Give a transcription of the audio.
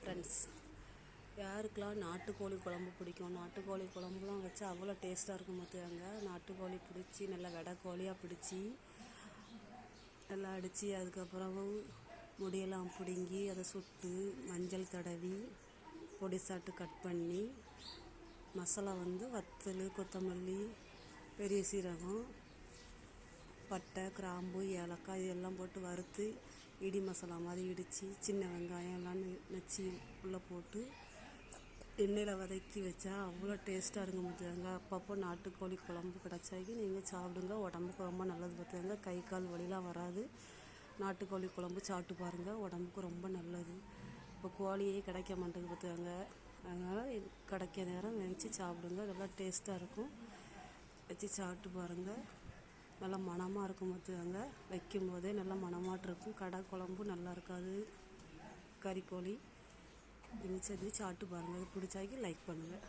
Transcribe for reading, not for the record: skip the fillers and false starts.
Friends, யாருக்கெல்லாம் நாட்டுக்கோழி குழம்பு பிடிக்கும்? நாட்டுக்கோழி குழம்புலாம் வச்சா அவ்வளோ டேஸ்ட்டாக இருக்கும் பார்த்துக்கோங்க. நாட்டுக்கோழி பிடிச்சி நல்லா வெடை கோழியாக பிடிச்சி நல்லா அடித்து அதுக்கப்புறம் முடியெல்லாம் பிடுங்கி அதை சுட்டு மஞ்சள் தடவி பொடிசாட்டு கட் பண்ணி மசாலா வத்தல், கொத்தமல்லி, பெரிய சீரகம், பட்டை, கிராம்பு, ஏலக்காய் இதெல்லாம் போட்டு வறுத்து இடி மசாலா மாதிரி இடித்து சின்ன வெங்காயம் எல்லாம் நச்சு உள்ளே போட்டு எண்ணெயில் வதக்கி வச்சா அவ்வளோ டேஸ்ட்டாக இருக்கும் பார்த்துக்கோங்க. அப்பப்போ நாட்டுக்கோழி குழம்பு கிடச்சாக்கி நீங்கள் சாப்பிடுங்க, உடம்புக்கு ரொம்ப நல்லது பார்த்துக்கோங்க. கை கால் வலிலாம் வராது. நாட்டுக்கோழி குழம்பு சாப்பிட்டு பாருங்கள், உடம்புக்கு ரொம்ப நல்லது. இப்போ கோழியே கிடைக்க மாட்டேங்குது பார்த்துக்கோங்க. அதனால் கிடைக்க நேரம் வச்சு சாப்பிடுங்க, நல்லா டேஸ்ட்டாக இருக்கும். வச்சு சாப்பிட்டு பாருங்கள், நல்லா மணமாக இருக்கும் பார்த்துக்கோங்க. வைக்கும் போதே நல்லா மணமாட்டிருக்கும். கடை குழம்பு நல்லா இருக்காது. கறிக்கோழி இது செஞ்சு சாப்பிட்டு பாருங்கள். பிடிச்சாக்கி லைக் பண்ணுங்கள்.